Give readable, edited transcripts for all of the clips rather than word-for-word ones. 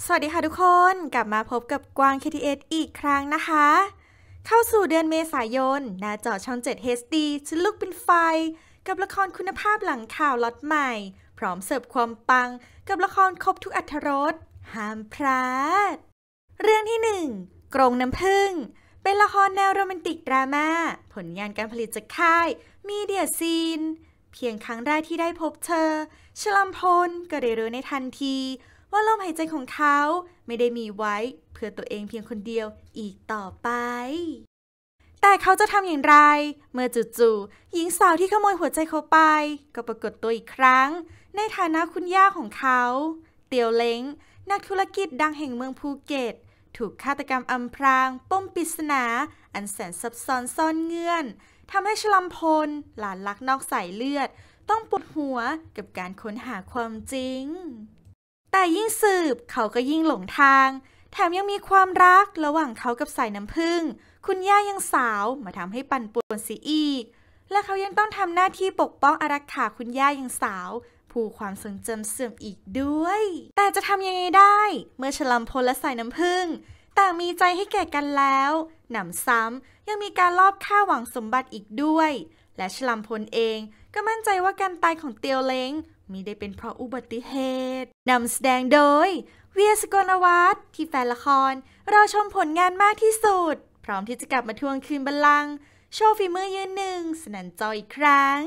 สวัสดีค่ะทุกคนกลับมาพบกับกวาง KTS อีกครั้งนะคะเข้าสู่เดือนเมษายนหน้าจอช่อง 7 HD จะลุกเป็นไฟกับละครคุณภาพหลังข่าวล็อตใหม่พร้อมเสิร์ฟความปังกับละครครบทุกอรรถรสห้ามพลาดเรื่องที่1กรงน้ำผึ้งเป็นละครแนวโรแมนติกดราม่าผลงานการผลิตจากค่ายมีเดียซีนเพียงครั้งแรกที่ได้พบเธอชลัมพลก็ได้รู้ในทันทีว่าลมหายใจของเขาไม่ได้มีไว้เพื่อตัวเองเพียงคนเดียวอีกต่อไปแต่เขาจะทำอย่างไรเมื่อจู่ๆหญิงสาวที่ขโมยหัวใจเขาไปก็ปรากฏตัวอีกครั้งในฐานะคุณย่าของเขาเตียวเล้งนักธุรกิจดังแห่งเมืองภูเก็ตถูกฆาตกรรมอำพรางปมปริศนาอันแสนซับซ้อนซ่อนเงื่อนทำให้ชลัมพลหลานรักนอกสายเลือดต้องปวดหัวกับการค้นหาความจริงแต่ยิ่งสืบเขาก็ยิ่งหลงทางแถมยังมีความรักระหว่างเขากับสายน้ำผึ้งคุณย่ายังสาวมาทำให้ปั่นป่วนเสียอีกและเขายังต้องทำหน้าที่ปกป้องอารักขาคุณย่ายังสาวผู้ความทรงจำเสื่อมอีกด้วยแต่จะทำยังไงได้เมื่อชลัมพลและสายน้ำผึ้งต่างมีใจให้แก่กันแล้วหนำซ้ำยังมีการลอบฆ่าหวังสมบัติอีกด้วยและชลัมพลเองก็มั่นใจว่าการตายของเตียวเล้งมิได้เป็นเพราะอุบัติเหตุนำแสดงโดยเวียร์ สกลวัฒน์ที่แฟนละครรอชมผลงานมากที่สุดพร้อมที่จะกลับมาทวงคืนบัลลังก์โชว์ฝีมือยืนหนึ่งสนั่นจออีกครั้ง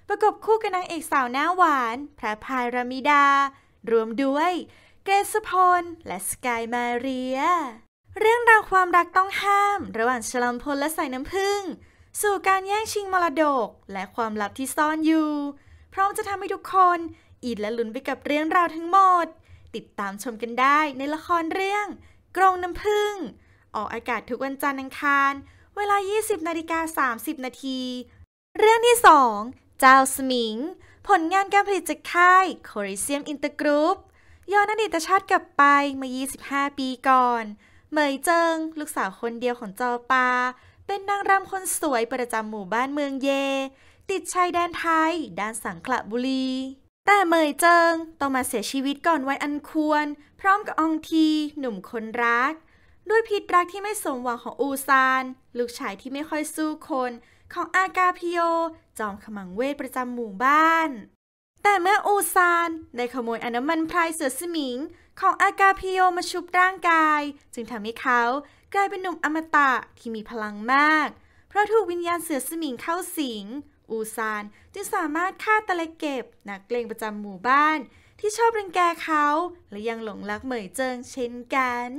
ประกบคู่กับนางเอกสาวหน้าหวานแพรพายรามิดารวมด้วยเกรซสุพลและสกายมาเรียเรื่องราวความรักต้องห้ามระหว่างชลัมพลและสายน้ำผึ้งสู่การแย่งชิงมรดกและความลับที่ซ่อนอยู่พร้อมจะทำให้ทุกคนอินและลุ้นไปกับเรื่องราวทั้งหมดติดตามชมกันได้ในละครเรื่องกรงน้ำผึ้งออกอากาศทุกวันจันทร์อังคารเวลา 20:30 นาทีเรื่องที่2เจ้าสมิงผลงานการผลิตจากค่ายโคริเซียมอินเตอร์กรุ๊ปย้อนอดีตชาติกลับไปเมื่อ25 ปีก่อนเหมยเจิงลูกสาวคนเดียวของจอปาเป็นนางรำคนสวยประจำหมู่บ้านเมืองเยติดชายแดนไทยด้านสังขละบุรีแต่เหมยเจิงต้องมาเสียชีวิตก่อนวัยอันควรพร้อมกับอองทีหนุ่มคนรักด้วยพิษรักที่ไม่สมหวังของอูซานลูกชายที่ไม่ค่อยสู้คนของอากาพิโยจอมขมังเวทประจำหมู่บ้านแต่เมื่ออูซานได้ขโมยน้ำมันพรายเสือสมิงของอากาพิโยมาชุบร่างกายจึงทำให้เขากลายเป็นหนุ่มอมตะที่มีพลังมากเพราะถูกวิญญาณเสือสมิงเข้าสิงอูซานจึงสามารถฆ่าตะเลเก็บนักเลงประจำหมู่บ้านที่ชอบรังแกเขาและยังหลงรักเหมยเจิงเช่นกัน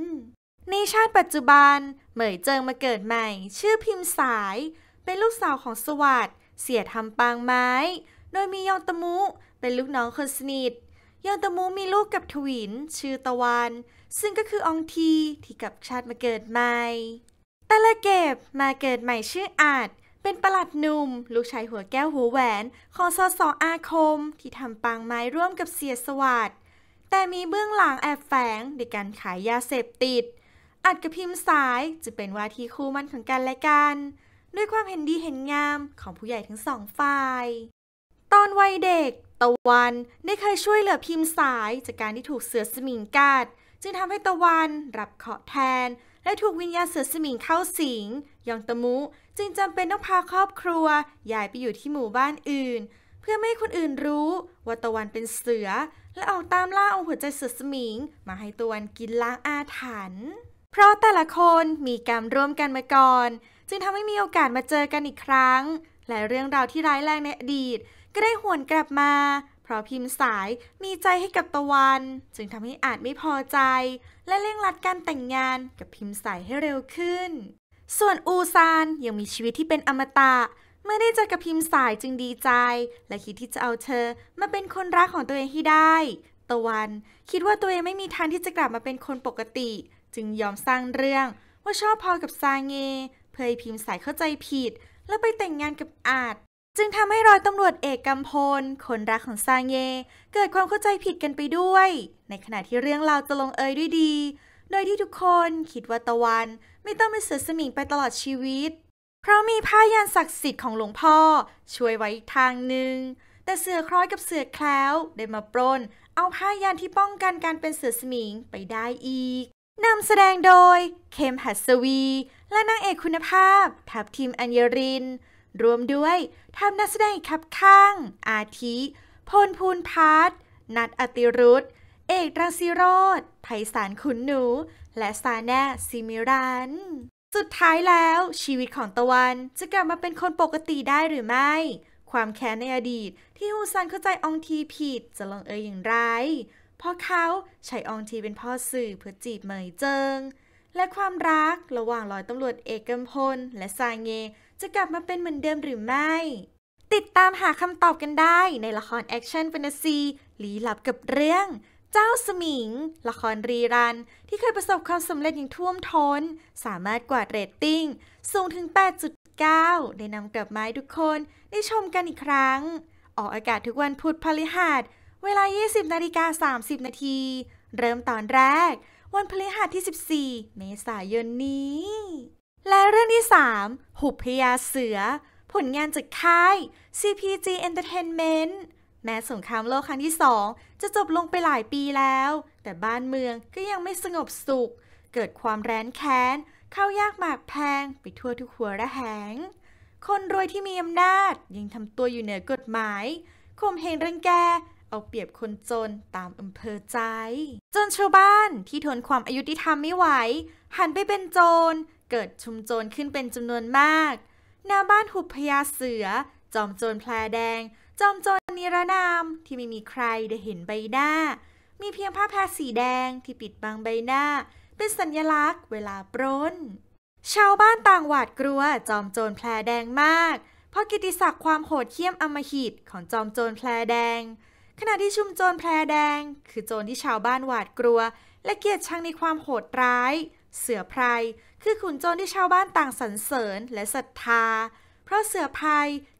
ในชาติปัจจุบันเหมยเจิงมาเกิดใหม่ชื่อพิมสายเป็นลูกสาวของสวัสดิ์เสียทำปางไม้โดยมียองตะมุเป็นลูกน้องคนสนิทยองตะมุมีลูกกับทวินชื่อตะวันซึ่งก็คืออองทีที่กลับชาติมาเกิดใหม่ตะเลเก็บมาเกิดใหม่ชื่ออาจเป็นปลัดหนุ่มลูกชายหัวแก้วหัวแหวนของสส.อาคมที่ทำปางไม้ร่วมกับเสียสวัสดิ์แต่มีเบื้องหลังแอบแฝงในการขายยาเสพติดอัดกับพิมพ์สายจะเป็นวาทีคู่มั่นของกันและกันด้วยความเห็นดีเห็นงามของผู้ใหญ่ทั้งสองฝ่ายตอนวัยเด็กตะวันได้เคยช่วยเหลือพิมพ์สายจากการที่ถูกเสือสมิงกัดจึงทำให้ตะวันรับเคราะห์แทนและถูกวิญญาณเสือสมิงเข้าสิงยองตะมุจึงจำเป็นต้องพาครอบครัวย้ายไปอยู่ที่หมู่บ้านอื่นเพื่อไม่ให้คนอื่นรู้ว่าตะวันเป็นเสือและออกตามล่าเอาหัวใจเสือสมิงมาให้ตะวันกินล้างอาถรรพ์เพราะแต่ละคนมีกรรมร่วมกันมาก่อนจึงทำให้มีโอกาสมาเจอกันอีกครั้งและเรื่องราวที่ร้ายแรงในอดีตก็ได้หวนกลับมาเพราะพิมพ์สายมีใจให้กับตะวันจึงทำให้อาจไม่พอใจและเร่งรัดการแต่งงานกับพิมพ์สายให้เร็วขึ้นส่วนอูซานยังมีชีวิตที่เป็นอมตะเมื่อได้เจอกับพิมพ์สายจึงดีใจและคิดที่จะเอาเธอมาเป็นคนรักของตัวเองให้ได้ตะวันคิดว่าตัวเองไม่มีทางที่จะกลับมาเป็นคนปกติจึงยอมสร้างเรื่องว่าชอบพอกับซาเงเพื่อให้พิมพ์สายเข้าใจผิดแล้วไปแต่งงานกับอาจจึงทำให้ร้อยตำรวจเอกกำพลคนรักของซาเงเกิดความเข้าใจผิดกันไปด้วยในขณะที่เรื่องราวจะลงเอยด้วยดีโดยที่ทุกคนคิดว่าตะวันไม่ต้องเป็นเสือสมิงไปตลอดชีวิตเพราะมีผ้ายันศักดิ์สิทธิ์ของหลวงพ่อช่วยไว้อีกทางหนึ่ง แต่เสือคล้อยกับเสือแคล้วได้มาปล้นเอาผ้ายันที่ป้องกันการเป็นเสือสมิงไปได้อีกนำแสดงโดยเข้มหัสวีและนางเอกคุณภาพทัพทิมอัญญรินรวมด้วยทัพนักแสดงอีกคับข้างอาทิพลภูลพัฒน์นัทอติรุธเอกรังสีโรจน์ไพศาลขุนหนูและซาแน่ซิมิรันสุดท้ายแล้วชีวิตของตะวันจะกลับมาเป็นคนปกติได้หรือไม่ความแค้นในอดีตที่ฮูซันเข้าใจอองทีผิดจะลงเอยอย่างไรเพราะเขาใช้อองทีเป็นพ่อสื่อเพื่อจีบเหมยเจิงและความรักระหว่างร้อยตำรวจเอกกำพลและซาเงจะกลับมาเป็นเหมือนเดิมหรือไม่ติดตามหาคำตอบกันได้ในละครแอคชั่นแฟนตาซีลี้ลับกับเรื่องเจ้าสมิงละครรีรันที่เคยประสบความสำเร็จอย่างท่วมท้นสามารถกวาดเรตติ้งสูงถึง 8.9 ได้นำกลับมาให้ทุกคนได้ชมกันอีกครั้งออกอากาศทุกวันพุธพฤหัสเวลา 20:30 นาทีเริ่มตอนแรกวันพฤหัสที่ 14 เมษายนนี้และเรื่องที่ 3 หุบพญาเสือผลงานจากค่าย CPG Entertainment แม้สงครามโลกครั้งที่ 2 จะจบลงไปหลายปีแล้วแต่บ้านเมืองก็ยังไม่สงบสุขเกิดความแร้นแค้นข้าวยากหมากแพงไปทั่วทุกหัวระแหงคนรวยที่มีอำนาจยังทำตัวอยู่เหนือกฎหมายข่มเหงรังแกเอาเปรียบคนจนตามอำเภอใจจนชาวบ้านที่ทนความอยุติธรรมไม่ไหวหันไปเป็นโจรเกิดชุมโจรขึ้นเป็นจำนวนมากหน้าบ้านหุบพญาเสือจอมโจรแพรแดงจอมโจรนิรนามที่ไม่มีใครได้เห็นใบหน้ามีเพียงผ้าแพรสีแดงที่ปิดบังใบหน้าเป็นสัญลักษณ์เวลาปล้นชาวบ้านต่างหวาดกลัวจอมโจรแพรแดงมากเพราะกิตติศักดิ์ความโหดเหี้ยมอำมหิตของจอมโจรแพรแดงขณะที่ชุมโจรแพรแดงคือโจรที่ชาวบ้านหวาดกลัวและเกลียดชังในความโหดร้ายเสือไพรคือขุนโจรที่ชาวบ้านต่างสรรเสริญและศรัทธาเพราะเสือไพร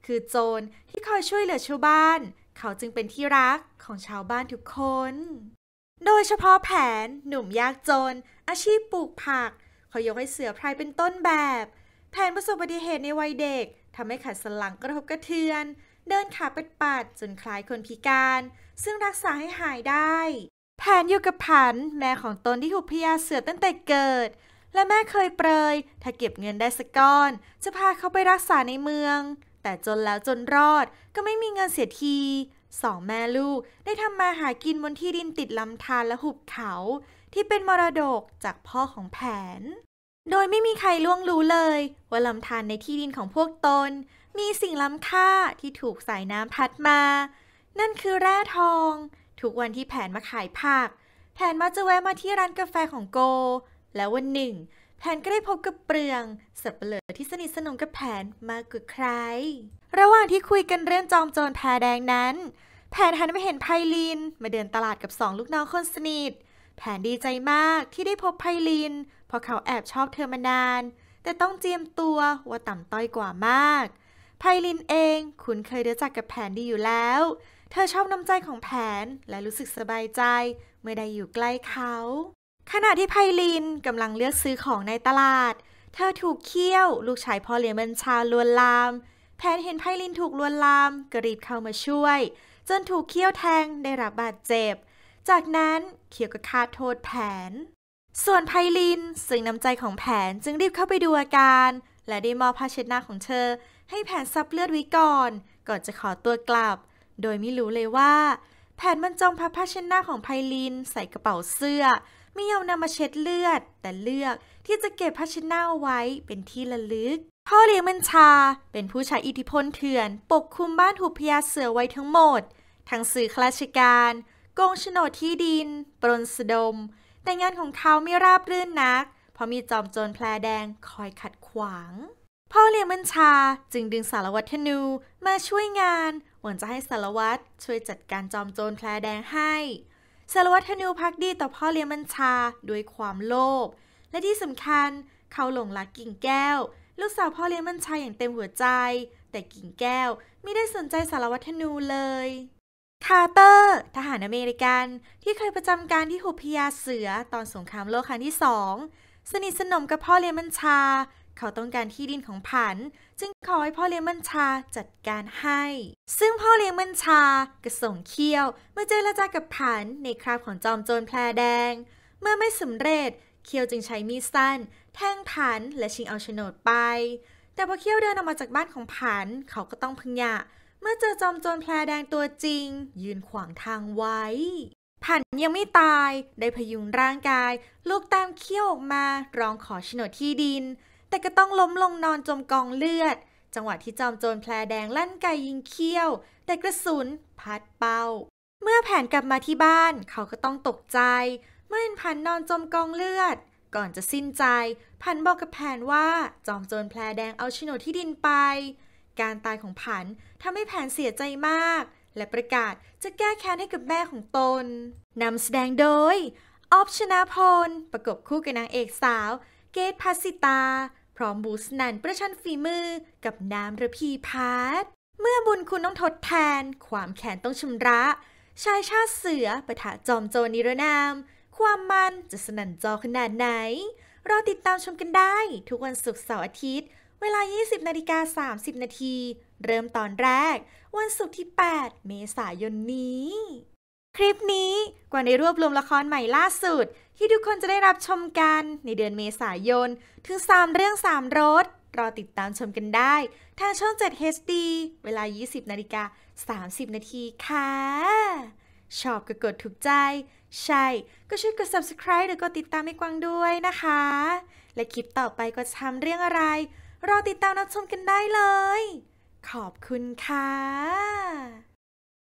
คือโจรที่คอยช่วยเหลือชาวบ้านเขาจึงเป็นที่รักของชาวบ้านทุกคนโดยเฉพาะแผนหนุ่มยากจนอาชีพปลูกผักเขายกให้เสือไพรเป็นต้นแบบแผนประสบอุบัติเหตุในวัยเด็กทำให้ขาสันหลังกระทบกระเทือนเดินขาเป็ดปัดจนคล้ายคนพิการซึ่งรักษาให้หายได้แผนอยู่กับผันแม่ของตนที่หุบพญาเสือตั้งแต่เกิดและแม่เคยเปรยถ้าเก็บเงินได้สักก้อนจะพาเขาไปรักษาในเมืองแต่จนแล้วจนรอดก็ไม่มีเงินเสียทีสองแม่ลูกได้ทำมาหากินบนที่ดินติดลำธารและหุบเขาที่เป็นมรดกจากพ่อของแผนโดยไม่มีใครล่วงรู้เลยว่าลำธารในที่ดินของพวกตนมีสิ่งล้ำค่าที่ถูกสายน้ำพัดมานั่นคือแร่ทองทุกวันที่แผนมาขายผักแผนมักจะแวะมาที่ร้านกาแฟของโกแล้ววันหนึ่งแผนก็ได้พบกับเปลืองสับเปลือที่สนิทสนมกับแผนมากกว่าใครระหว่างที่คุยกันเรื่องจอมโจรแพรแดงนั้นแผนหันไปเห็นไพลินมาเดินตลาดกับสองลูกน้องคนสนิทแผนดีใจมากที่ได้พบไพลินเพราะเขาแอบชอบเธอมานานแต่ต้องเจียมตัวว่าต่ำต้อยกว่ามากไพลินเองคุ้นเคยรู้จักกับแผนดีอยู่แล้วเธอชอบน้ำใจของแผนและรู้สึกสบายใจเมื่อได้อยู่ใกล้เขาขณะที่ไพลินกำลังเลือกซื้อของในตลาดเธอถูกเขี้ยวลูกชายพ่อเลี้ยงบัญชาลวนลามแผนเห็นไพลินถูกลวนลามก็รีบเข้ามาช่วยจนถูกเขี้ยวแทงได้รับบาดเจ็บจากนั้นเขี้ยวก็ฆ่าโทษแผนส่วนไพลินซึ่งน้ำใจของแผนจึงรีบเข้าไปดูอาการและได้มอบผ้าเช็ดหน้าของเธอให้แผนซับเลือดไว้ก่อนจะขอตัวกลับโดยไม่รู้เลยว่าแผนบรรจงพับผ้าเช็ดหน้าของไพลินใส่กระเป๋าเสื้อไม่ยอมนำมาเช็ดเลือดแต่เลือกที่จะเก็บผ้าเช็ดหน้าเอาไว้เป็นที่ระลึกพ่อเลี้ยงบัญชาเป็นผู้ใช้อิทธิพลเถื่อนปกคลุมบ้านหุบพญาเสือไว้ทั้งหมดทั้งสื่อข้าราชการโกงโฉนดที่ดินปล้นสะดมแต่งานของเขาไม่ราบรื่นนักเพราะมีจอมโจรแพรแดงคอยขัดขวางพ่อเลี้ยงบัญชาจึงดึงสารวัตรธนูมาช่วยงานหวังจะให้สารวัตรช่วยจัดการจอมโจรแพรแดงให้สารวัตรธนูภักดีต่อพ่อเลี้ยงบัญชาด้วยความโลภและที่สำคัญเขาหลงรักกิ่งแก้วลูกสาวพ่อเลี้ยงบัญชาอย่างเต็มหัวใจแต่กิ่งแก้วไม่ได้สนใจสารวัตรธนูเลยคาร์เตอร์ทหารอเมริกันที่เคยประจำการที่หุบพญาเสือตอนสงครามโลกครั้งที่2สนิทสนมกับพ่อเลี้ยงบัญชา เขาต้องการที่ดินของผันจึงขอให้พ่อเลี้ยงบัญชาจัดการให้ซึ่งพ่อเลี้ยงบัญชาก็ส่งเคี้ยวมาเจรจากับผันในคราบของจอมโจรแพรแดงเมื่อไม่สำเร็จเคี้ยวจึงใช้มีดสั้นแทงผันและชิงเอาโฉนดไปแต่พอเคี้ยวเดินออกมาจากบ้านของผันเขาก็ต้องพึงหยะเมื่อเจอจอมโจรแพรแดงตัวจริงยืนขวางทางไว้ผันยังไม่ตายได้พยุงร่างกายลุกตามเคี้ยวออกมาร้องขอโฉนดที่ดินแต่ก็ต้องล้มลงนอนจมกองเลือดจังหวะที่จอมโจรแพรแดงลั่นไกยิงเคี้ยวแต่กระสุนพัดเป้าเมื่อแผนกลับมาที่บ้านเขาก็ต้องตกใจเมื่อเห็นผันนอนจมกองเลือดก่อนจะสิ้นใจผันบอกกับแผนว่าจอมโจรแพรแดงเอาโฉนดที่ดินไปการตายของผันทำให้แผนเสียใจมากและประกาศจะแก้แค้นให้กับแม่ของตนนำแสดงโดยออฟ ชนาพลประกบคู่กับนางเอกสาวเกต ภัสสิตาพร้อมบูสนันประชันฝีมือกับน้ำระพีพัฒน์เมื่อบุญคุณต้องทดแทนความแค้นต้องชำระชายชาติเสือปะทะจอมโจรนิรนามความมันจะสนั่นจอขนาดไหนรอติดตามชมกันได้ทุกวันศุกร์เสาร์อาทิตย์เวลา 20:30 นาทีเริ่มตอนแรกวันศุกร์ที่ 8 เมษายนนี้คลิปนี้กวางได้รวบรวมละครใหม่ล่าสุดที่ทุกคนจะได้รับชมกันในเดือนเมษายนถึง3เรื่อง3รสรอติดตามชมกันได้ทางช่อง 7 HD เวลา 20:30 นาทีค่ะชอบก็กดถูกใจใช่ก็ช่วยกด Subscribe หรือกดติดตามให้กวางด้วยนะคะและคลิปต่อไปก็จะทำเรื่องอะไรรอติดตามรับชมกันได้เลยขอบคุณค่ะ